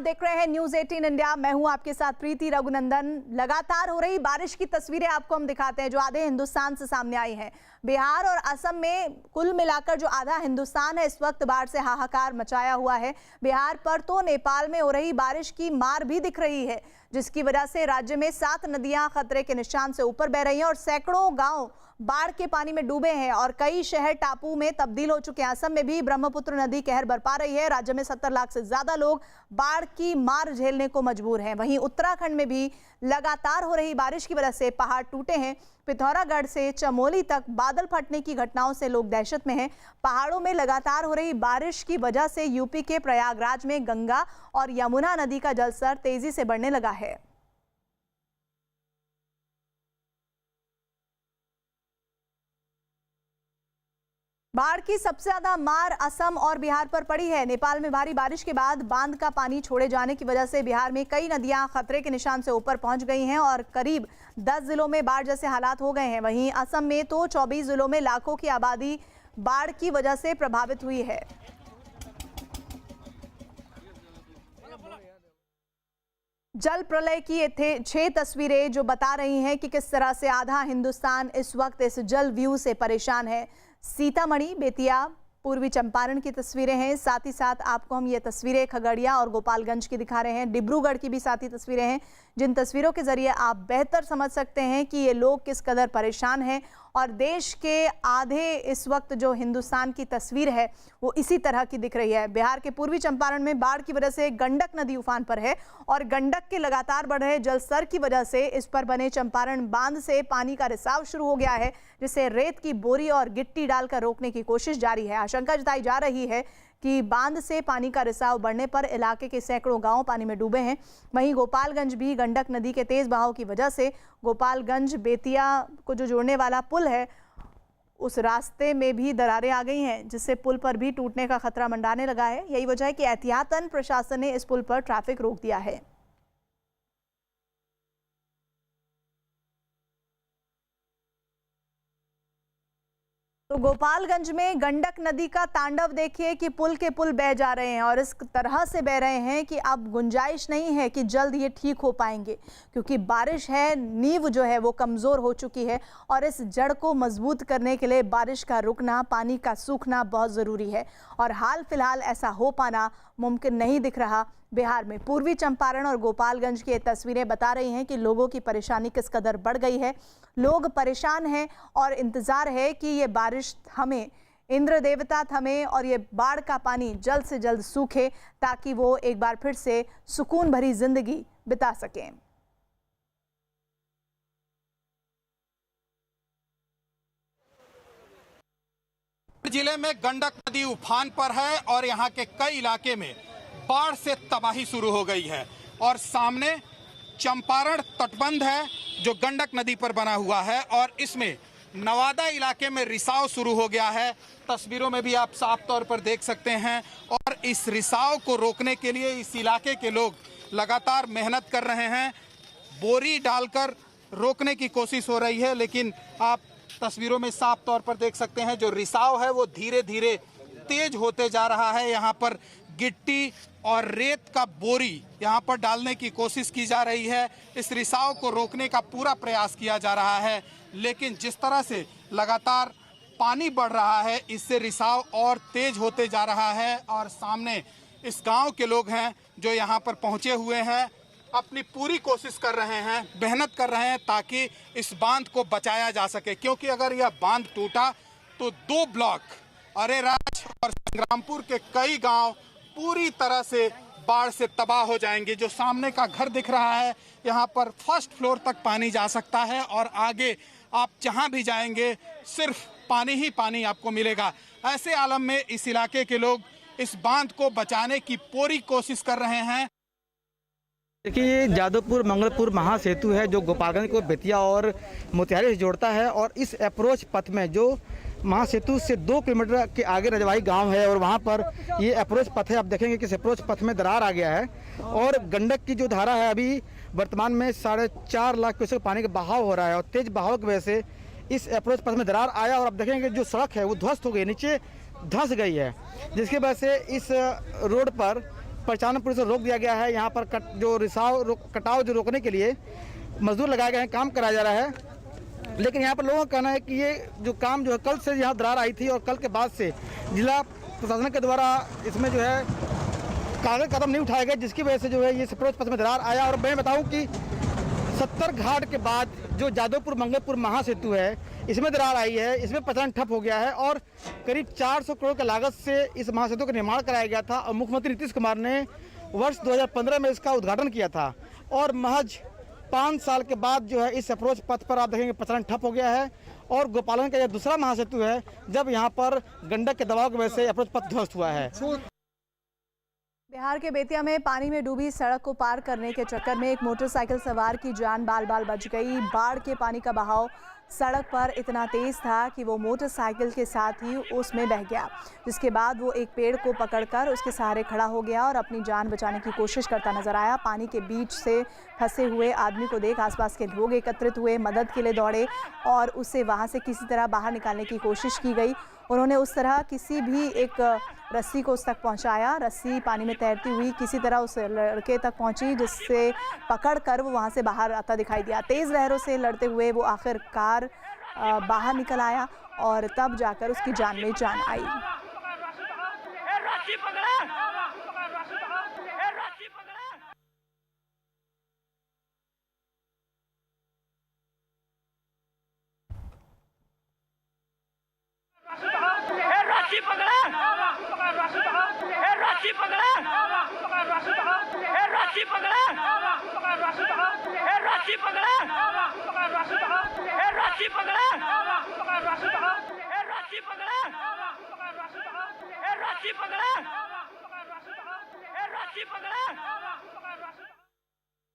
देख रहे हैं न्यूज 18 इंडिया। मैं हूं आपके साथ प्रीति रघुनंदन। लगातार हो रही बारिश की तस्वीरें आपको हम दिखाते हैं जो आधे हिंदुस्तान से सामने आई हैं। बिहार और असम में कुल मिलाकर जो आधा हिंदुस्तान है इस वक्त बाढ़ से हाहाकार मचाया हुआ है। बिहार पर तो नेपाल में हो रही बारिश की मार भी दिख रही है, जिसकी वजह से राज्य में 7 नदियां खतरे के निशान से ऊपर बह रही हैं और सैकड़ों गांव बाढ़ के पानी में डूबे हैं और कई शहर टापू में तब्दील हो चुके हैं। असम में भी ब्रह्मपुत्र नदी कहर बरपा रही है। राज्य में 70 लाख से ज्यादा लोग बाढ़ की मार झेलने को मजबूर हैं। वहीं उत्तराखंड में भी लगातार हो रही बारिश की वजह से पहाड़ टूटे हैं। पिथौरागढ़ से चमोली तक बादल फटने की घटनाओं से लोग दहशत में हैं। पहाड़ों में लगातार हो रही बारिश की वजह से यूपी के प्रयागराज में गंगा और यमुना नदी का जलस्तर तेजी से बढ़ने लगा है। बाढ़ की सबसे ज्यादा मार असम और बिहार पर पड़ी है। नेपाल में भारी बारिश के बाद बांध का पानी छोड़े जाने की वजह से बिहार में कई नदियां खतरे के निशान से ऊपर पहुंच गई हैं और करीब 10 जिलों में बाढ़ जैसे हालात हो गए हैं। वहीं असम में तो 24 जिलों में लाखों की आबादी बाढ़ की वजह से प्रभावित हुई है। जल प्रलय की ये 6 तस्वीरें जो बता रही हैं कि किस तरह से आधा हिंदुस्तान इस वक्त इस जल व्यू से परेशान है। सीतामढ़ी, बेतिया, पूर्वी चंपारण की तस्वीरें हैं। साथ ही साथ आपको हम ये तस्वीरें खगड़िया और गोपालगंज की दिखा रहे हैं। डिब्रूगढ़ की भी साथ ही तस्वीरें हैं, जिन तस्वीरों के जरिए आप बेहतर समझ सकते हैं कि ये लोग किस कदर परेशान हैं। और देश के आधे इस वक्त जो हिंदुस्तान की तस्वीर है वो इसी तरह की दिख रही है। बिहार के पूर्वी चंपारण में बाढ़ की वजह से गंडक नदी उफान पर है और गंडक के लगातार बढ़ रहे जलस्तर की वजह से इस पर बने चंपारण बांध से पानी का रिसाव शुरू हो गया है, जिसे रेत की बोरी और गिट्टी डालकर रोकने की कोशिश जारी है। आशंका जताई जा रही है कि बांध से पानी का रिसाव बढ़ने पर इलाके के सैकड़ों गांव पानी में डूबे हैं। वहीं गोपालगंज भी गंडक नदी के तेज बहाव की वजह से गोपालगंज बेतिया को जो जोड़ने वाला पुल है उस रास्ते में भी दरारें आ गई हैं, जिससे पुल पर भी टूटने का खतरा मंडाने लगा है। यही वजह है कि एहतियातन प्रशासन ने इस पुल पर ट्रैफिक रोक दिया है। तो गोपालगंज में गंडक नदी का तांडव देखिए कि पुल के पुल बह जा रहे हैं और इस तरह से बह रहे हैं कि अब गुंजाइश नहीं है कि जल्द ये ठीक हो पाएंगे, क्योंकि बारिश है, नींव जो है वो कमज़ोर हो चुकी है और इस जड़ को मजबूत करने के लिए बारिश का रुकना, पानी का सूखना बहुत ज़रूरी है और हाल फिलहाल ऐसा हो पाना मुमकिन नहीं दिख रहा। बिहार में पूर्वी चंपारण और गोपालगंज की ये तस्वीरें बता रही हैं कि लोगों की परेशानी किस कदर बढ़ गई है। लोग परेशान हैं और इंतज़ार है कि ये बारिश थमे, इंद्र देवता थमे और ये बाढ़ का पानी जल्द से जल्द सूखे, ताकि वो एक बार फिर से सुकून भरी जिंदगी बिता सकें। जिले में गंडक नदी उफान पर है और यहाँ के कई इलाके में बाढ़ से तबाही शुरू हो गई है और सामने चंपारण तटबंध है जो गंडक नदी पर बना हुआ है और इसमें नवादा इलाके में रिसाव शुरू हो गया है। तस्वीरों में भी आप साफ तौर पर देख सकते हैं और इस रिसाव को रोकने के लिए इस इलाके के लोग लगातार मेहनत कर रहे हैं। बोरी डालकर रोकने की कोशिश हो रही है, लेकिन आप तस्वीरों में साफ तौर पर देख सकते हैं जो रिसाव है वो धीरे धीरे तेज होते जा रहा है। यहाँ पर गिट्टी और रेत का बोरी यहाँ पर डालने की कोशिश की जा रही है। इस रिसाव को रोकने का पूरा प्रयास किया जा रहा है, लेकिन जिस तरह से लगातार पानी बढ़ रहा है इससे रिसाव और तेज होते जा रहा है। और सामने इस गांव के लोग हैं जो यहाँ पर पहुँचे हुए हैं, अपनी पूरी कोशिश कर रहे हैं, मेहनत कर रहे हैं ताकि इस बांध को बचाया जा सके, क्योंकि अगर यह बांध टूटा तो 2 ब्लॉक अरेराज और संग्रामपुर के कई गांव पूरी तरह से बाढ़ से तबाह हो जाएंगे। जो सामने का घर दिख रहा है यहाँ पर फर्स्ट फ्लोर तक पानी जा सकता है और आगे आप जहाँ भी जाएंगे सिर्फ पानी ही पानी आपको मिलेगा। ऐसे आलम में इस इलाके के लोग इस बांध को बचाने की पूरी कोशिश कर रहे हैं। देखिए, ये जादवपुर मंगलपुर महासेतु है जो गोपालगंज को बेतिया और मोतिहारी से जोड़ता है और इस अप्रोच पथ में जो महासेतु से 2 किलोमीटर के आगे रजवाई गांव है और वहां पर ये अप्रोच पथ है। आप देखेंगे कि इस अप्रोच पथ में दरार आ गया है और गंडक की जो धारा है अभी वर्तमान में 4.5 लाख क्यूसेक पानी का बहाव हो रहा है और तेज बहाव की वजह से इस अप्रोच पथ में दरार आया और आप देखेंगे जो सड़क है वो ध्वस्त हो गई, नीचे धंस गई है, जिसकी वजह से इस रोड पर परिचालन पुलिस को रोक दिया गया है। यहाँ पर कटाव जो रोकने के लिए मजदूर लगाए गए हैं, काम कराया जा रहा है। लेकिन यहाँ पर लोगों का कहना है कि ये जो काम जो है कल से यहाँ दरार आई थी और कल के बाद से जिला प्रशासन के द्वारा इसमें जो है कागज कदम नहीं उठाए गए, जिसकी वजह से जो है ये अप्रोच पथ में दरार आया। और मैं बताऊँ कि 70 घाट के बाद जो जादवपुर मंगलपुर महासेतु है इसमें दरार आई है, इसमें परिचालन ठप हो गया है और करीब 400 करोड़ की लागत से इस महासेतु का निर्माण कराया गया था और मुख्यमंत्री नीतीश कुमार ने वर्ष 2015 में इसका उद्घाटन किया था। और महज 5 साल के बाद जो है इस अप्रोच पथ पर आप देखेंगे परिचालन ठप हो गया है। और गोपालगंज का यह दूसरा महासेतु है जब यहाँ पर गंडक के दबाव की वजह से अप्रोच पथ ध्वस्त हुआ है। बिहार के बेतिया में पानी में डूबी सड़क को पार करने के चक्कर में एक मोटरसाइकिल सवार की जान बाल बाल बच गई। बाढ़ के पानी का बहाव सड़क पर इतना तेज था कि वो मोटरसाइकिल के साथ ही उसमें बह गया, जिसके बाद वो एक पेड़ को पकड़कर उसके सहारे खड़ा हो गया और अपनी जान बचाने की कोशिश करता नजर आया। पानी के बीच से फंसे हुए आदमी को देख आसपास के लोग एकत्रित हुए, मदद के लिए दौड़े और उसे वहां से किसी तरह बाहर निकालने की कोशिश की गई। उन्होंने उस तरह किसी भी एक रस्सी को उस तक पहुंचाया। रस्सी पानी में तैरती हुई किसी तरह उस लड़के तक पहुंची, जिससे पकड़कर वो वहां से बाहर आता दिखाई दिया। तेज़ लहरों से लड़ते हुए वो आखिरकार बाहर निकल आया और तब जाकर उसकी जान में जान आई।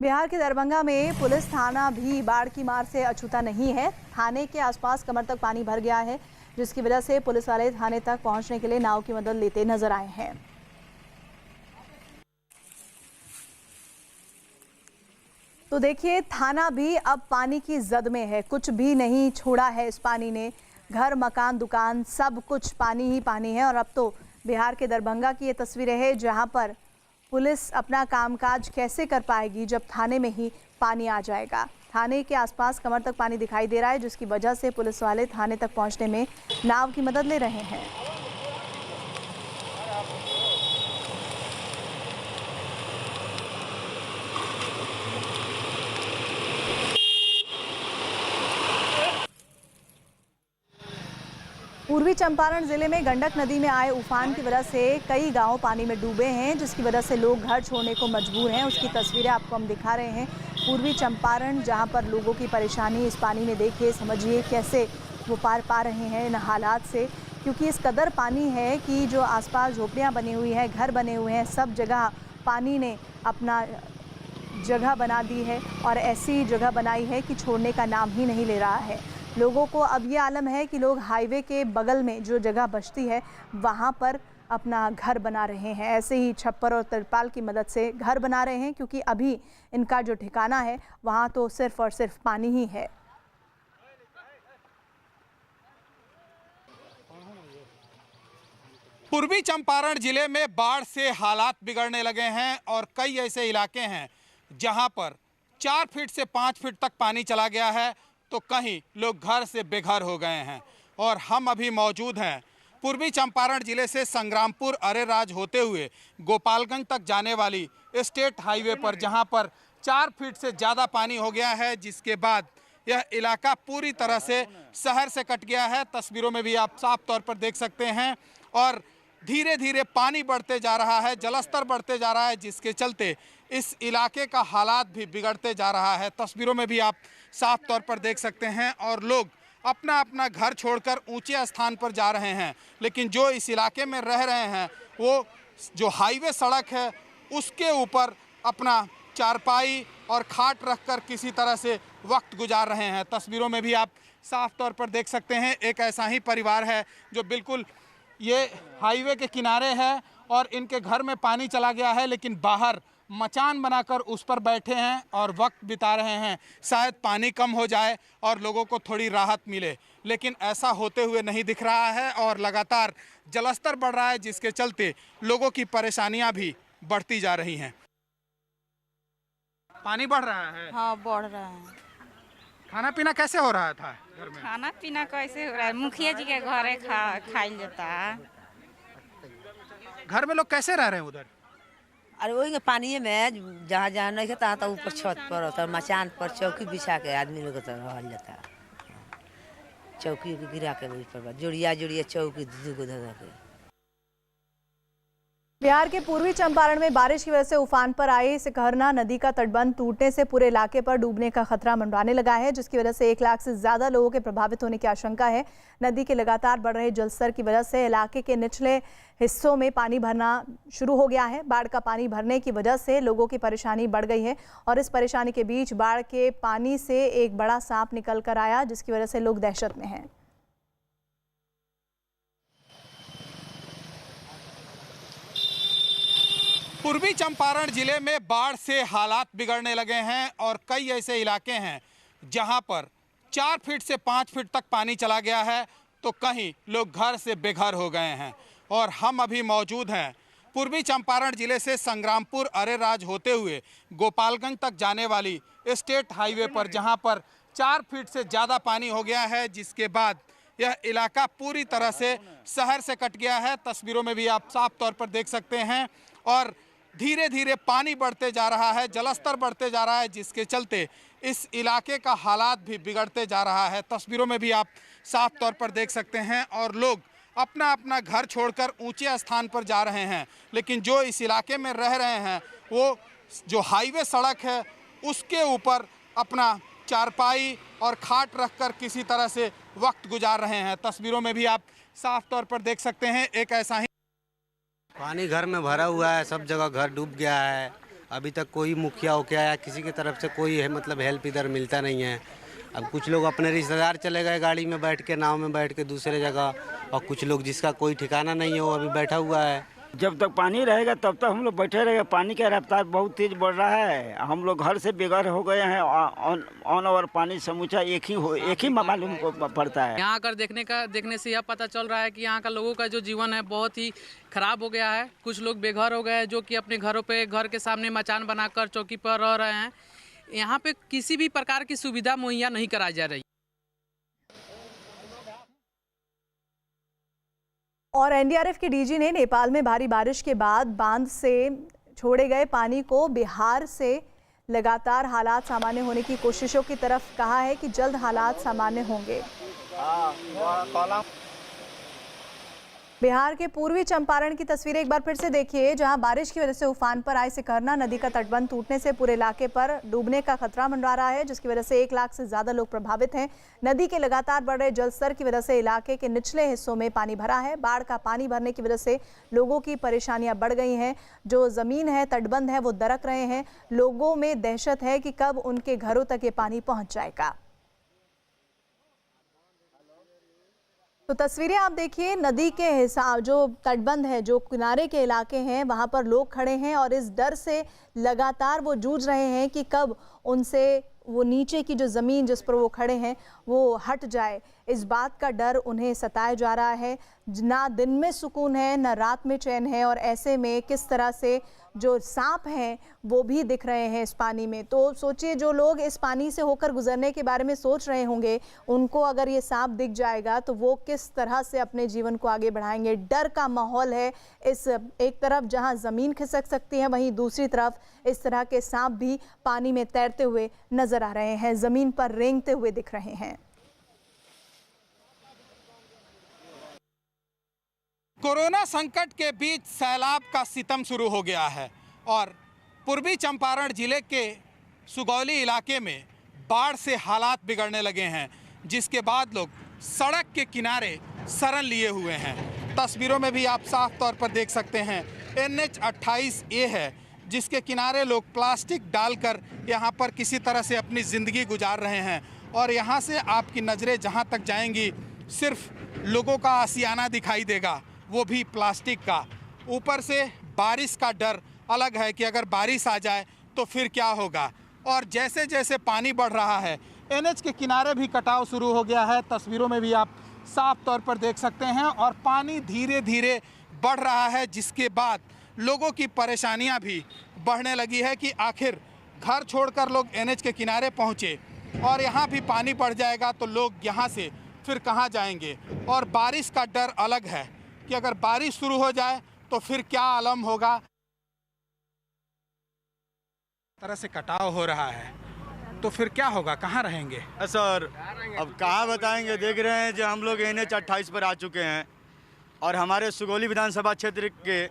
बिहार के दरभंगा में पुलिस थाना भी बाढ़ की मार से अछूता नहीं है। थाने के आसपास कमर तक पानी भर गया है, जिसकी वजह से पुलिस वाले थाने तक पहुंचने के लिए नाव की मदद लेते नजर आए हैं। तो देखिए, थाना भी अब पानी की जद में है, कुछ भी नहीं छोड़ा है इस पानी ने। घर, मकान, दुकान, सब कुछ पानी ही पानी है। और अब तो बिहार के दरभंगा की ये तस्वीरें हैं जहां पर पुलिस अपना कामकाज कैसे कर पाएगी जब थाने में ही पानी आ जाएगा। थाने के आसपास कमर तक पानी दिखाई दे रहा है, जिसकी वजह से पुलिस वाले थाने तक पहुंचने में नाव की मदद ले रहे हैं। पूर्वी चंपारण जिले में गंडक नदी में आए उफान की वजह से कई गांव पानी में डूबे हैं, जिसकी वजह से लोग घर छोड़ने को मजबूर हैं। उसकी तस्वीरें आपको हम दिखा रहे हैं। पूर्वी चंपारण, जहां पर लोगों की परेशानी इस पानी में देखिए, समझिए कैसे वो पार पा रहे हैं इन हालात से, क्योंकि इस कदर पानी है कि जो आसपास झोपड़ियाँ बनी हुई हैं, घर बने हुए हैं, सब जगह पानी ने अपना जगह बना दी है और ऐसी जगह बनाई है कि छोड़ने का नाम ही नहीं ले रहा है। लोगों को अब ये आलम है कि लोग हाईवे के बगल में जो जगह बचती है वहाँ पर अपना घर बना रहे हैं। ऐसे ही छप्पर और तिरपाल की मदद से घर बना रहे हैं, क्योंकि अभी इनका जो ठिकाना है वहाँ तो सिर्फ और सिर्फ पानी ही है। पूर्वी चंपारण जिले में बाढ़ से हालात बिगड़ने लगे हैं और कई ऐसे इलाके हैं जहां पर 4 फीट से 5 फीट तक पानी चला गया है, तो कहीं लोग घर से बेघर हो गए हैं। और हम अभी मौजूद हैं पूर्वी चंपारण जिले से संग्रामपुर अरेराज होते हुए गोपालगंज तक जाने वाली स्टेट हाईवे पर, जहां पर 4 फीट से ज़्यादा पानी हो गया है, जिसके बाद यह इलाका पूरी तरह से शहर से कट गया है। तस्वीरों में भी आप साफ तौर पर देख सकते हैं और धीरे धीरे पानी बढ़ते जा रहा है, जलस्तर बढ़ते जा रहा है, जिसके चलते इस इलाके का हालात भी बिगड़ते जा रहा है। तस्वीरों में भी आप साफ तौर पर देख सकते हैं और लोग अपना अपना घर छोड़कर ऊंचे स्थान पर जा रहे हैं। लेकिन जो इस इलाके में रह रहे हैं वो जो हाईवे सड़क है उसके ऊपर अपना चारपाई और खाट रखकर किसी तरह से वक्त गुजार रहे हैं। तस्वीरों में भी आप साफ तौर पर देख सकते हैं एक ऐसा ही परिवार है जो बिल्कुल ये हाईवे के किनारे है और इनके घर में पानी चला गया है, लेकिन बाहर मचान बनाकर उस पर बैठे हैं और वक्त बिता रहे हैं। शायद पानी कम हो जाए और लोगों को थोड़ी राहत मिले, लेकिन ऐसा होते हुए नहीं दिख रहा है और लगातार जलस्तर बढ़ रहा है, जिसके चलते लोगों की परेशानियां भी बढ़ती जा रही हैं। पानी बढ़ रहा है। हाँ, बढ़ रहा है। खाना पीना कैसे हो रहा था घर में? खाना पीना कैसे हो रहा है? मुखिया जी के घरे खाइल जाता है। घर में लोग कैसे रह रहे हैं उधर? अरे वही पानी में जहाँ जहाँ नहीं खाता तो ऊपर छत पर होता है, मचान पर चौकी बिछा के आदमी लोग तो रहल जाता है। चौकी गिरा के ऊपर जोड़िया जोड़िया चौकी दो धर के। बिहार के पूर्वी चंपारण में बारिश की वजह से उफान पर आई सिकहरना नदी का तटबंध टूटने से पूरे इलाके पर डूबने का खतरा मंडराने लगा है, जिसकी वजह से 1 लाख से ज्यादा लोगों के प्रभावित होने की आशंका है। नदी के लगातार बढ़ रहे जलस्तर की वजह से इलाके के निचले हिस्सों में पानी भरना शुरू हो गया है। बाढ़ का पानी भरने की वजह से लोगों की परेशानी बढ़ गई है और इस परेशानी के बीच बाढ़ के पानी से एक बड़ा सांप निकल कर आया, जिसकी वजह से लोग दहशत में हैं। पूर्वी चंपारण जिले में बाढ़ से हालात बिगड़ने लगे हैं और कई ऐसे इलाके हैं जहां पर 4 फीट से 5 फीट तक पानी चला गया है, तो कहीं लोग घर से बेघर हो गए हैं। और हम अभी मौजूद हैं पूर्वी चंपारण जिले से संग्रामपुर अरेराज होते हुए गोपालगंज तक जाने वाली स्टेट हाईवे पर, जहां पर 4 फीट से ज़्यादा पानी हो गया है, जिसके बाद यह इलाका पूरी तरह से शहर से कट गया है। तस्वीरों में भी आप साफ तौर पर देख सकते हैं और धीरे धीरे पानी बढ़ते जा रहा है, जलस्तर बढ़ते जा रहा है, जिसके चलते इस इलाके का हालात भी बिगड़ते जा रहा है। तस्वीरों में भी आप साफ तौर पर देख सकते हैं और लोग अपना अपना घर छोड़कर ऊंचे स्थान पर जा रहे हैं, लेकिन जो इस इलाके में रह रहे हैं वो जो हाईवे सड़क है उसके ऊपर अपना चारपाई और खाट रखकर किसी तरह से वक्त गुजार रहे हैं। तस्वीरों में भी आप साफ तौर पर देख सकते हैं एक ऐसा ही पानी घर में भरा हुआ है, सब जगह घर डूब गया है। अभी तक कोई मुखिया हो क्या या किसी की तरफ से कोई है मतलब हेल्प इधर मिलता नहीं है। अब कुछ लोग अपने रिश्तेदार चले गए गाड़ी में बैठ के, नाव में बैठ के दूसरे जगह, और कुछ लोग जिसका कोई ठिकाना नहीं है वो अभी बैठा हुआ है। जब तक पानी रहेगा तब तक हम लोग बैठे रहेंगे। पानी का रफ्तार बहुत तेज बढ़ रहा है, हम लोग घर से बेघर हो गए हैं। ऑन और पानी समूचा एक ही मालूम पड़ता है। यहाँ आकर देखने से यह पता चल रहा है कि यहाँ का लोगों का जो जीवन है बहुत ही खराब हो गया है। कुछ लोग बेघर हो गए हैं, जो कि अपने घरों पे घर के सामने मचान बनाकर चौकी पर रह रहे हैं। यहाँ पे किसी भी प्रकार की सुविधा मुहैया नहीं कराई जा रही। और एनडीआरएफ के डीजी ने नेपाल में भारी बारिश के बाद बांध से छोड़े गए पानी को बिहार से लगातार हालात सामान्य होने की कोशिशों की तरफ कहा है कि जल्द हालात सामान्य होंगे। बिहार के पूर्वी चंपारण की तस्वीरें एक बार फिर से देखिए, जहां बारिश की वजह से उफान पर आई सिकहरना नदी का तटबंध टूटने से पूरे इलाके पर डूबने का खतरा मंडरा रहा है, जिसकी वजह से 1 लाख से ज्यादा लोग प्रभावित हैं। नदी के लगातार बढ़ रहे जलस्तर की वजह से इलाके के निचले हिस्सों में पानी भरा है। बाढ़ का पानी भरने की वजह से लोगों की परेशानियां बढ़ गई हैं। जो जमीन है, तटबंध है, वो दरक रहे हैं। लोगों में दहशत है कि कब उनके घरों तक ये पानी पहुंच जाएगा। तो तस्वीरें आप देखिए, नदी के हिसाब जो तटबंध है, जो किनारे के इलाके हैं, वहां पर लोग खड़े हैं और इस डर से लगातार वो जूझ रहे हैं कि कब उनसे वो नीचे की जो ज़मीन जिस पर वो खड़े हैं वो हट जाए। इस बात का डर उन्हें सताया जा रहा है। ना दिन में सुकून है, ना रात में चैन है, और ऐसे में किस तरह से जो सांप हैं वो भी दिख रहे हैं इस पानी में। तो सोचिए, जो लोग इस पानी से होकर गुजरने के बारे में सोच रहे होंगे, उनको अगर ये सांप दिख जाएगा तो वो किस तरह से अपने जीवन को आगे बढ़ाएंगे। डर का माहौल है। इस एक तरफ जहां ज़मीन खिसक सकती है, वहीं दूसरी तरफ इस तरह के सांप भी पानी में तैरते हुए नजर आ रहे हैं, ज़मीन पर रेंगते हुए दिख रहे हैं। कोरोना संकट के बीच सैलाब का सितम शुरू हो गया है और पूर्वी चंपारण जिले के सुगौली इलाके में बाढ़ से हालात बिगड़ने लगे हैं, जिसके बाद लोग सड़क के किनारे शरण लिए हुए हैं। तस्वीरों में भी आप साफ तौर पर देख सकते हैं NH 28A है, जिसके किनारे लोग प्लास्टिक डालकर यहाँ पर किसी तरह से अपनी ज़िंदगी गुजार रहे हैं। और यहाँ से आपकी नज़रें जहाँ तक जाएंगी, सिर्फ लोगों का आशियाना दिखाई देगा, वो भी प्लास्टिक का। ऊपर से बारिश का डर अलग है कि अगर बारिश आ जाए तो फिर क्या होगा। और जैसे जैसे पानी बढ़ रहा है, NH के किनारे भी कटाव शुरू हो गया है। तस्वीरों में भी आप साफ तौर पर देख सकते हैं और पानी धीरे धीरे बढ़ रहा है, जिसके बाद लोगों की परेशानियां भी बढ़ने लगी है कि आखिर घर छोड़कर लोग एनएच के किनारे पहुंचे और यहाँ भी पानी बढ़ जाएगा तो लोग यहाँ से फिर कहाँ जाएंगे। और बारिश का डर अलग है कि अगर बारिश शुरू हो जाए तो फिर क्या आलम होगा। तरह से कटाव हो रहा है तो फिर क्या होगा, कहाँ रहेंगे? सर अब कहाँ बताएंगे, देख रहे हैं जो हम लोग NH 28 पर आ चुके हैं और हमारे सुगौली विधानसभा क्षेत्र के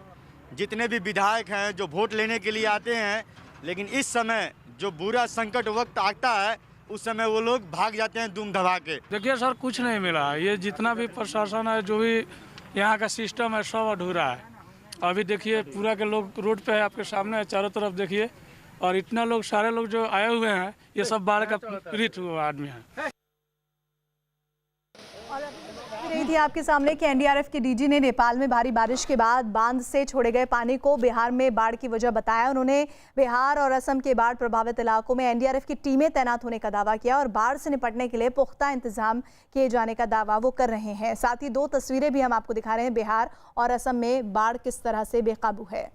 जितने भी विधायक हैं जो वोट लेने के लिए आते हैं, लेकिन इस समय जो बुरा संकट वक्त आता है उस समय वो लोग भाग जाते हैं धूम धमाके। देखिए सर, कुछ नहीं मिला। ये जितना भी प्रशासन है, जो भी यहाँ का सिस्टम है, सब अधूरा है। अभी देखिए पूरा के लोग रोड पे है, आपके सामने है, चारों तरफ देखिए, और इतना लोग, सारे लोग जो आए हुए हैं ये सब बाढ़ का पीड़ित हुआ आदमी है। रही थी आपके सामने कि एनडीआरएफ के डीजी ने नेपाल में भारी बारिश के बाद बांध से छोड़े गए पानी को बिहार में बाढ़ की वजह बताया। उन्होंने बिहार और असम के बाढ़ प्रभावित इलाकों में एनडीआरएफ की टीमें तैनात होने का दावा किया और बाढ़ से निपटने के लिए पुख्ता इंतजाम किए जाने का दावा वो कर रहे हैं। साथ ही 2 तस्वीरें भी हम आपको दिखा रहे हैं, बिहार और असम में बाढ़ किस तरह से बेकाबू है।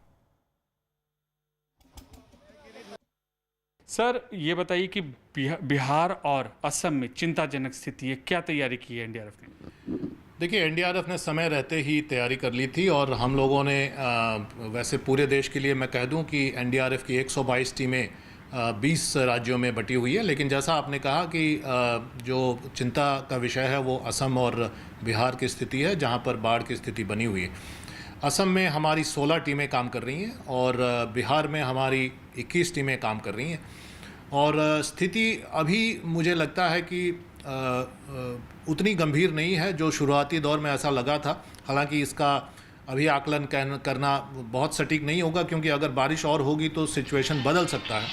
सर ये बताइए कि बिहार और असम में चिंताजनक स्थिति है, क्या तैयारी की है एनडीआरएफ ने? देखिए, एनडीआरएफ ने समय रहते ही तैयारी कर ली थी और हम लोगों ने वैसे पूरे देश के लिए मैं कह दूं कि एनडीआरएफ की 122 टीमें 20 राज्यों में बटी हुई है। लेकिन जैसा आपने कहा कि जो चिंता का विषय है वो असम और बिहार की स्थिति है, जहां पर बाढ़ की स्थिति बनी हुई है। असम में हमारी 16 टीमें काम कर रही हैं और बिहार में हमारी 21 टीमें काम कर रही हैं और स्थिति अभी मुझे लगता है कि उतनी गंभीर नहीं है जो शुरुआती दौर में ऐसा लगा था। हालांकि इसका अभी आकलन करना बहुत सटीक नहीं होगा, क्योंकि अगर बारिश और होगी तो सिचुएशन बदल सकता है।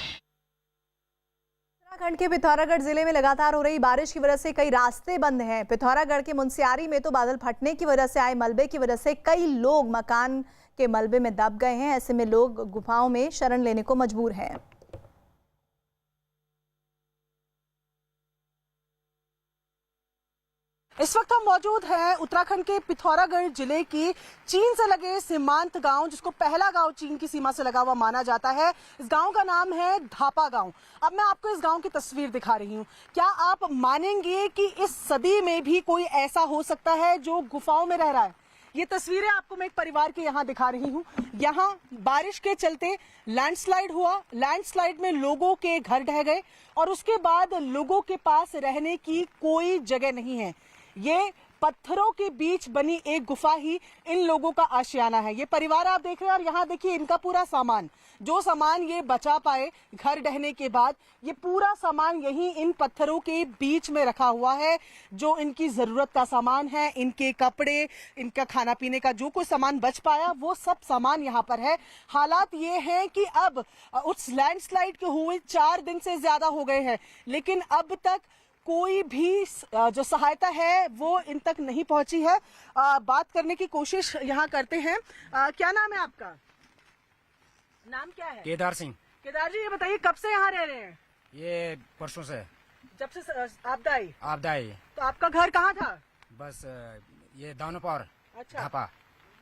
उत्तराखंड के पिथौरागढ़ जिले में लगातार हो रही बारिश की वजह से कई रास्ते बंद हैं। पिथौरागढ़ के मुनस्यारी में तो बादल फटने की वजह से आए मलबे की वजह से कई लोग मकान के मलबे में दब गए हैं। ऐसे में लोग गुफाओं में शरण लेने को मजबूर हैं। इस वक्त हम मौजूद हैं उत्तराखंड के पिथौरागढ़ जिले की चीन से लगे सीमांत गांव, जिसको पहला गांव चीन की सीमा से लगा हुआ माना जाता है। इस गांव का नाम है धापा गांव। अब मैं आपको इस गांव की तस्वीर दिखा रही हूं। क्या आप मानेंगे कि इस सदी में भी कोई ऐसा हो सकता है जो गुफाओं में रह रहा है? ये तस्वीरें आपको मैं एक परिवार के यहाँ दिखा रही हूँ। यहाँ बारिश के चलते लैंडस्लाइड हुआ, लैंडस्लाइड में लोगों के घर ढह गए और उसके बाद लोगों के पास रहने की कोई जगह नहीं है। ये पत्थरों के बीच बनी एक गुफा ही इन लोगों का आशियाना है। ये परिवार आप देख रहे हैं और यहाँ देखिए इनका पूरा सामान, जो सामान ये बचा पाए घर ढहने के बाद, ये पूरा सामान यहीं इन पत्थरों के बीच में रखा हुआ है। जो इनकी जरूरत का सामान है, इनके कपड़े, इनका खाना पीने का जो कोई सामान बच पाया, वो सब सामान यहाँ पर है। हालात ये हैं कि अब उस लैंडस्लाइड के हुए 4 दिन से ज्यादा हो गए हैं, लेकिन अब तक कोई भी जो सहायता है वो इन तक नहीं पहुंची है। बात करने की कोशिश यहाँ करते हैं। क्या नाम है आपका? नाम क्या है? केदार सिंह। केदार जी, ये बताइए कब से यहाँ रह रहे हैं? ये परसों से। जब से आपदा आई? आपदा आई। तो आपका घर कहाँ था? बस ये दानोपार। अच्छा। धापा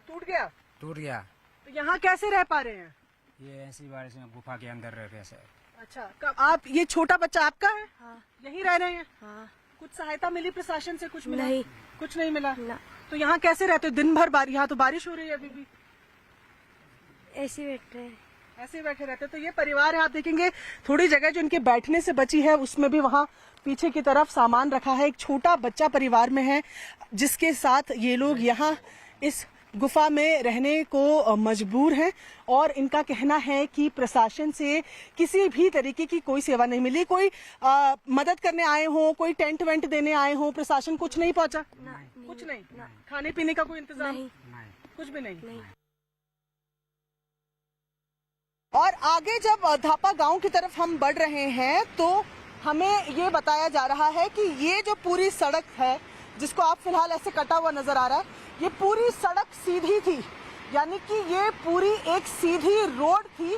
टूट गया? टूट गया। तो यहाँ कैसे रह पा रहे हैं? ये ऐसी बारिश में गुफा के अंदर रह कैसे। अच्छा, कब आप, ये छोटा बच्चा आपका है? हाँ। यहीं रह रहे हैं? हाँ। कुछ सहायता मिली प्रशासन से? कुछ मिला? नहीं। कुछ नहीं मिला ना। तो यहाँ कैसे रहते हो दिन भर? यहाँ तो बारिश हो रही है अभी भी। ऐसे बैठे हैं। ऐसे बैठे रहते। तो ये परिवार है, आप देखेंगे थोड़ी जगह जो इनके बैठने से बची है उसमें भी वहाँ पीछे की तरफ सामान रखा है। एक छोटा बच्चा परिवार में है जिसके साथ ये लोग यहाँ इस गुफा में रहने को मजबूर हैं और इनका कहना है कि प्रशासन से किसी भी तरीके की कोई सेवा नहीं मिली। कोई मदद करने आए हो, कोई टेंट वेंट देने आए हो, प्रशासन कुछ नहीं पहुंचा? कुछ नहीं। खाने पीने का कोई इंतजाम? कुछ भी नहीं। और आगे जब धापा गांव की तरफ हम बढ़ रहे हैं तो हमें ये बताया जा रहा है कि ये जो पूरी सड़क है, जिसको आप फिलहाल ऐसे कटा हुआ नजर आ रहा है, ये पूरी सड़क सीधी थी। यानी कि ये पूरी एक सीधी रोड थी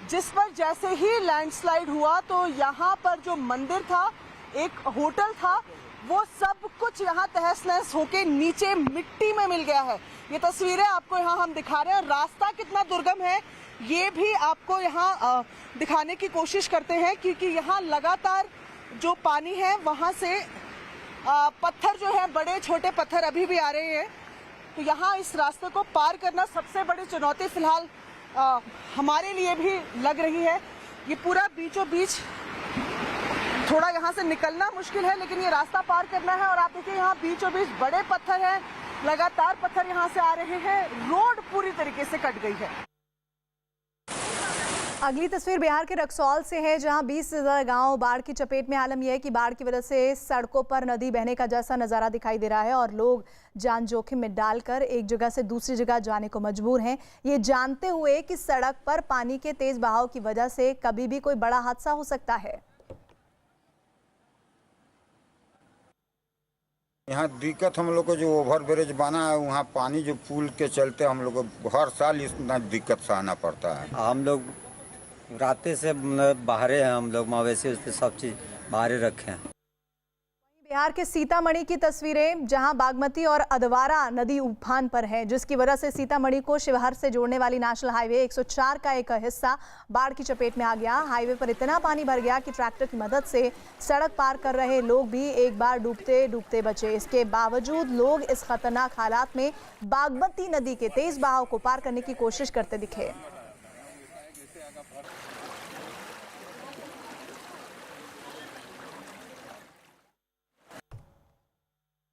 जिस पर जैसे ही लैंडस्लाइड हुआ तो यहाँ पर जो मंदिर था, एक होटल था, वो सब कुछ यहाँ तहस नहस होके नीचे मिट्टी में मिल गया है। ये तस्वीरें आपको यहाँ हम दिखा रहे हैं। रास्ता कितना दुर्गम है ये भी आपको यहाँ दिखाने की कोशिश करते हैं, क्योंकि यहाँ लगातार जो पानी है वहाँ से पत्थर जो है, बड़े छोटे पत्थर अभी भी आ रहे हैं। तो यहाँ इस रास्ते को पार करना सबसे बड़ी चुनौती फिलहाल हमारे लिए भी लग रही है। ये पूरा बीचों बीच, थोड़ा यहाँ से निकलना मुश्किल है लेकिन ये रास्ता पार करना है। और आप देखिए यहाँ बीचों बीच बड़े पत्थर हैं, लगातार पत्थर यहाँ से आ रहे हैं, रोड पूरी तरीके से कट गई है। अगली तस्वीर बिहार के रक्सौल से है, जहां 20 से ज्यादा गांव बाढ़ की चपेट में। आलम यह है कि बाढ़ की वजह से सड़कों पर नदी बहने का जैसा नजारा दिखाई दे रहा है और लोग जान जोखिम में डालकर एक जगह से दूसरी जगह जाने को मजबूर हैं, ये जानते हुए कि सड़क पर पानी के तेज बहाव की वजह से कभी भी कोई बड़ा हादसा हो सकता है। यहाँ दिक्कत हम लोग को जो ओवर ब्रिज बना है, वहाँ पानी जो पुल के चलते हम लोग को हर साल इतना दिक्कत सहना पड़ता है। हम लोग रास्ते से बाहरे हैं, हम लोग मवेशी उससे सब चीज़ बाहरे रखे हैं। बिहार के सीतामढ़ी की तस्वीरें, जहां बागमती और अधवारा नदी उफान पर है, जिसकी वजह से सीतामढ़ी को शिवहर से जोड़ने वाली नेशनल हाईवे 104 का एक हिस्सा बाढ़ की चपेट में आ गया। हाईवे पर इतना पानी भर गया कि ट्रैक्टर की मदद से सड़क पार कर रहे लोग भी एक बार डूबते डूबते बचे। इसके बावजूद लोग इस खतरनाक हालात में बागमती नदी के तेज बहाव को पार करने की कोशिश करते दिखे।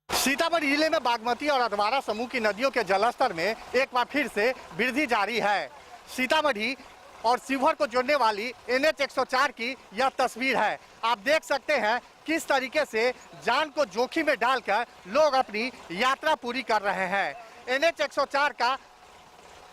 सीतामढ़ी जिले में बागमती और अधवारा समूह की नदियों के जलस्तर में एक बार फिर से वृद्धि जारी है। सीतामढ़ी और शिवहर को जोड़ने वाली NH 104 की यह तस्वीर है। आप देख सकते हैं किस तरीके से जान को जोखिम में डालकर लोग अपनी यात्रा पूरी कर रहे हैं। NH 104 का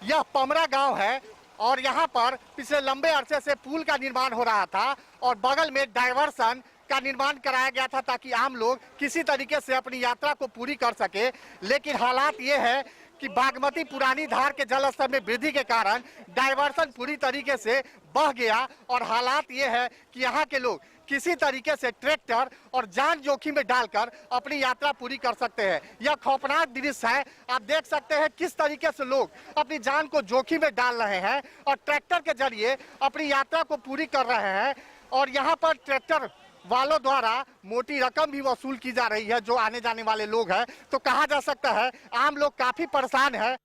यह पमरा गांव है और यहां पर पिछले लंबे अरसे से पुल का निर्माण हो रहा था और बगल में डायवर्सन का निर्माण कराया गया था ताकि आम लोग किसी तरीके से अपनी यात्रा को पूरी कर सके। लेकिन हालात ये है कि बागमती पुरानी धार के जलस्तर में वृद्धि के कारण डायवर्सन पूरी तरीके से बह गया और हालात ये है कि यहाँ के लोग किसी तरीके से ट्रैक्टर और जान जोखिम में डालकर अपनी यात्रा पूरी कर सकते हैं। यह खौफनाक दृश्य है। आप देख सकते हैं किस तरीके से लोग अपनी जान को जोखिम में डाल रहे हैं और ट्रैक्टर के जरिए अपनी यात्रा को पूरी कर रहे हैं। और यहाँ पर ट्रैक्टर वालों द्वारा मोटी रकम भी वसूल की जा रही है जो आने जाने वाले लोग हैं। तो कहा जा सकता है आम लोग काफी परेशान है।